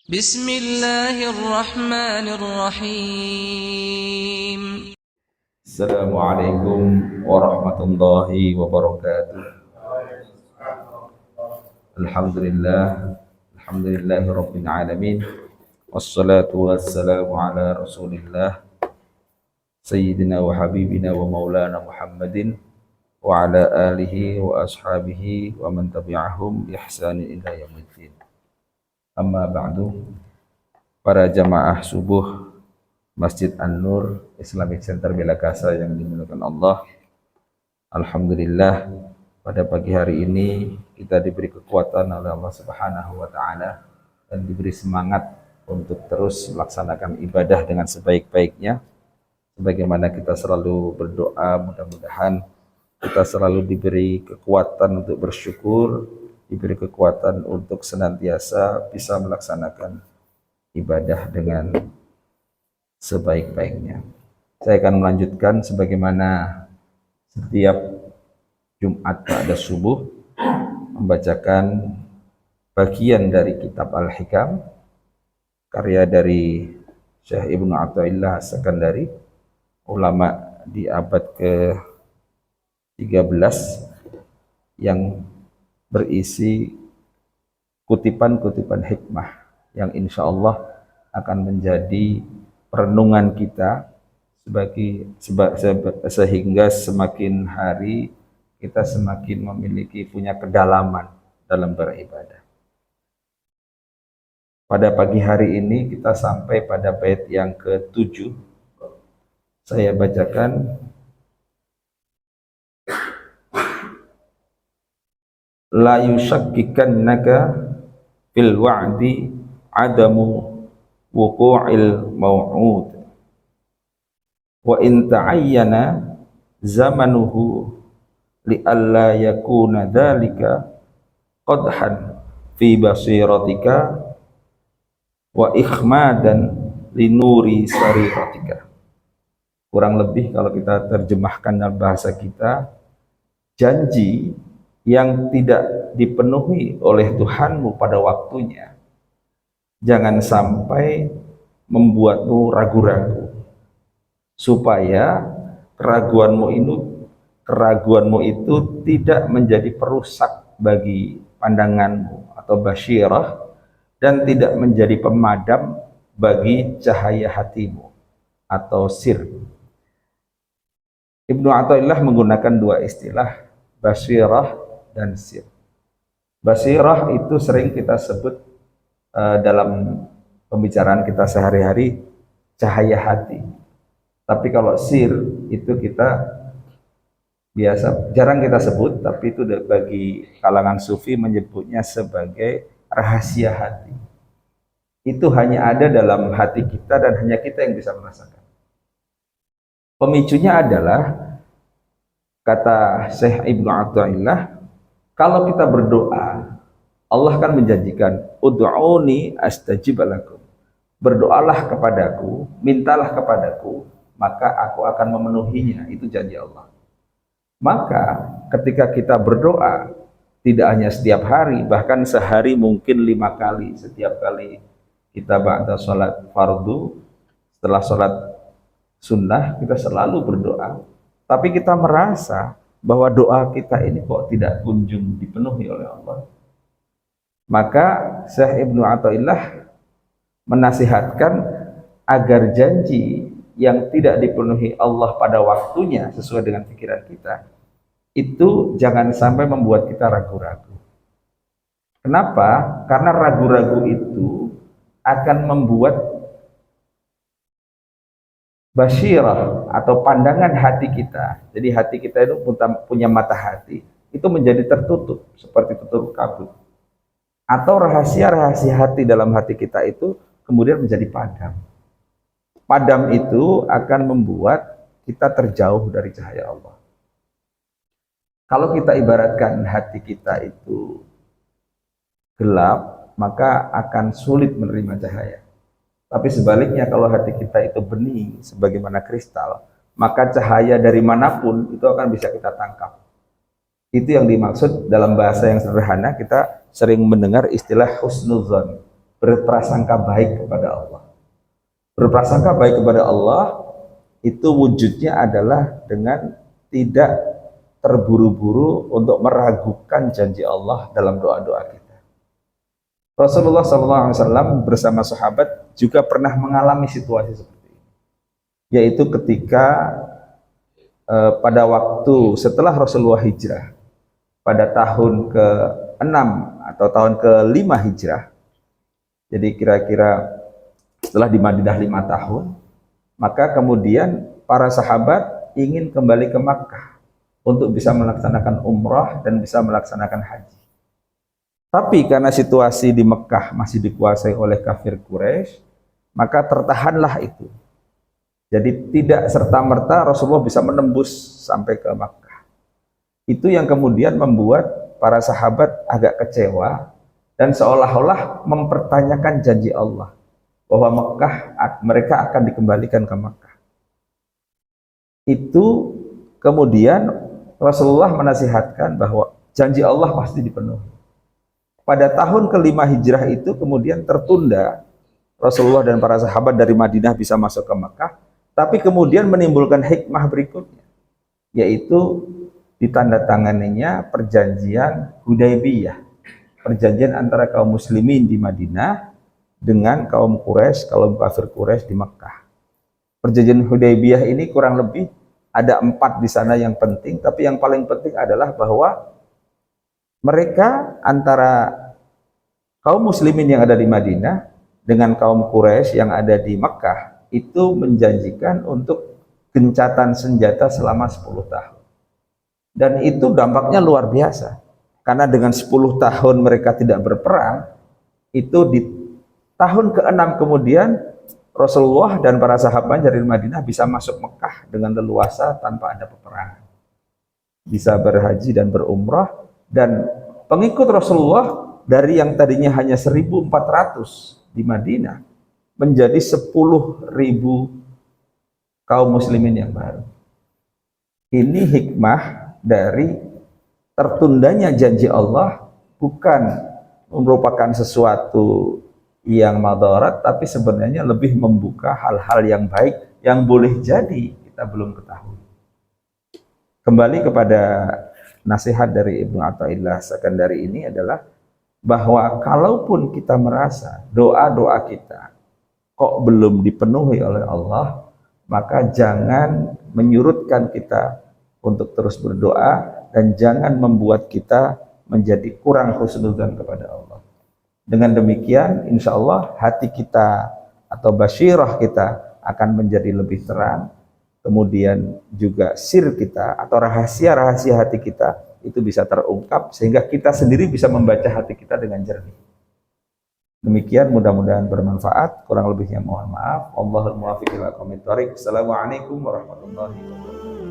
Bismillahirrahmanirrahim. Assalamualaikum warahmatullahi wabarakatuh. Alhamdulillah, alhamdulillahi rabbil alamin. Wassalatu wassalamu ala Rasulillah sayyidina wa habibina wa maulana Muhammadin wa ala alihi wa ashabihi wa man tabi'ahum bi ihsanin ila yaumiddin. Amma ba'du, para jamaah subuh Masjid An-Nur Islamic Center Belakasa yang dimuliakan Allah. Alhamdulillah, pada pagi hari ini kita diberi kekuatan oleh Allah Subhanahu wa taala dan diberi semangat untuk terus melaksanakan ibadah dengan sebaik-baiknya. Sebagaimana kita selalu berdoa, mudah-mudahan kita selalu diberi kekuatan untuk bersyukur, diberi kekuatan untuk senantiasa bisa melaksanakan ibadah dengan sebaik-baiknya. Saya akan melanjutkan sebagaimana setiap Jumat pada subuh membacakan bagian dari kitab Al-Hikam karya dari Syekh Ibnu Athaillah As-Sakandari, ulama di abad ke-13, yang berisi kutipan-kutipan hikmah yang insya Allah akan menjadi perenungan kita sehingga semakin hari kita semakin memiliki punya kedalaman dalam beribadah. Pada pagi hari ini kita sampai pada bait yang ke-7. Saya bacakan. La yushakkikannaka fil wa'di adamu wuqu'il maw'ud wa in ta'ayyana zamanuhu li'alla yakuna dhalika qadhan fi basiratika wa ikhmadan linuri sariratika. Kurang lebih kalau kita terjemahkan dalam bahasa kita, janji yang tidak dipenuhi oleh Tuhanmu pada waktunya jangan sampai membuatmu ragu-ragu, supaya keraguanmu itu tidak menjadi perusak bagi pandanganmu atau basyirah, dan tidak menjadi pemadam bagi cahaya hatimu atau sir. Ibnu Athaillah menggunakan dua istilah, basyirah dan sir. Basirah itu sering kita sebut dalam pembicaraan kita sehari-hari cahaya hati. Tapi kalau sir itu kita jarang kita sebut, tapi itu bagi kalangan sufi menyebutnya sebagai rahasia hati. Itu hanya ada dalam hati kita dan hanya kita yang bisa merasakan. Pemicunya adalah kata Syekh Ibnu Athaillah, kalau kita berdoa, Allah akan menjanjikan, ud'uni astajib lakum. Berdoalah kepadaku, mintalah kepadaku, maka aku akan memenuhinya. Itu janji Allah. Maka ketika kita berdoa, tidak hanya setiap hari, bahkan sehari mungkin 5 kali. Setiap kali kita ba'da sholat fardu, setelah sholat sunnah, kita selalu berdoa. Tapi kita merasa bahwa doa kita ini kok tidak kunjung dipenuhi oleh Allah. Maka Syekh Ibnu Athaillah menasihatkan agar janji yang tidak dipenuhi Allah pada waktunya sesuai dengan pikiran kita, itu jangan sampai membuat kita ragu-ragu. Kenapa? Karena ragu-ragu itu akan membuat basyirah atau pandangan hati kita. Jadi hati kita itu punya mata hati, itu menjadi tertutup seperti tutup kabut. Atau rahasia-rahasia hati dalam hati kita itu kemudian menjadi padam. Padam itu akan membuat kita terjauh dari cahaya Allah. Kalau kita ibaratkan hati kita itu gelap, maka akan sulit menerima cahaya. Tapi sebaliknya, kalau hati kita itu bening sebagaimana kristal, maka cahaya dari manapun itu akan bisa kita tangkap. Itu yang dimaksud dalam bahasa yang sederhana, kita sering mendengar istilah husnuzon, berprasangka baik kepada Allah. Berprasangka baik kepada Allah itu wujudnya adalah dengan tidak terburu-buru untuk meragukan janji Allah dalam doa-doa kita. Rasulullah SAW bersama sahabat juga pernah mengalami situasi seperti ini, yaitu ketika pada waktu setelah Rasulullah hijrah pada tahun ke-6 atau tahun ke-5 hijrah, jadi kira-kira setelah di Madinah 5 tahun, maka kemudian para sahabat ingin kembali ke Makkah untuk bisa melaksanakan umrah dan bisa melaksanakan haji. Tapi karena situasi di Mekah masih dikuasai oleh kafir Quraisy, maka tertahanlah itu. Jadi tidak serta-merta Rasulullah bisa menembus sampai ke Makkah. Itu yang kemudian membuat para sahabat agak kecewa dan seolah-olah mempertanyakan janji Allah bahwa mereka akan dikembalikan ke Makkah. Itu kemudian Rasulullah menasihatkan bahwa janji Allah pasti dipenuhi. Pada tahun ke-5 hijrah itu kemudian tertunda, Rasulullah dan para sahabat dari Madinah bisa masuk ke Makkah, tapi kemudian menimbulkan hikmah berikutnya, yaitu ditandatanganinya perjanjian Hudaybiyah, perjanjian antara kaum muslimin di Madinah dengan kaum Quraisy, kaum kafir Quraisy di Makkah. Perjanjian Hudaybiyah ini kurang lebih ada 4 di sana yang penting, tapi yang paling penting adalah bahwa mereka antara kaum muslimin yang ada di Madinah dengan kaum Quraisy yang ada di Makkah itu menjanjikan untuk gencatan senjata selama 10 tahun. Dan itu dampaknya luar biasa. Karena dengan 10 tahun mereka tidak berperang, itu di tahun ke-6 kemudian Rasulullah dan para sahabat dari Madinah bisa masuk Mekah dengan leluasa tanpa ada peperangan. Bisa berhaji dan berumrah, dan pengikut Rasulullah dari yang tadinya hanya 1.400 di Madinah menjadi 10.000 kaum muslimin yang baru. Ini hikmah dari tertundanya janji Allah, bukan merupakan sesuatu yang madarat, tapi sebenarnya lebih membuka hal-hal yang baik yang boleh jadi kita belum ketahui. Kembali kepada nasihat dari Ibnu Athaillah Sakandari ini adalah bahwa kalaupun kita merasa doa-doa kita kok belum dipenuhi oleh Allah, maka jangan menyurutkan kita untuk terus berdoa dan jangan membuat kita menjadi kurang husnudzan kepada Allah. Dengan demikian, insya Allah hati kita atau basyirah kita akan menjadi lebih terang. Kemudian juga sir kita atau rahasia-rahasia hati kita itu bisa terungkap sehingga kita sendiri bisa membaca hati kita dengan jernih. Demikian, mudah-mudahan bermanfaat. Kurang lebihnya mohon maaf. Wallahul muwaffiq ila aqwamit thoriq. Assalamualaikum warahmatullahi wabarakatuh.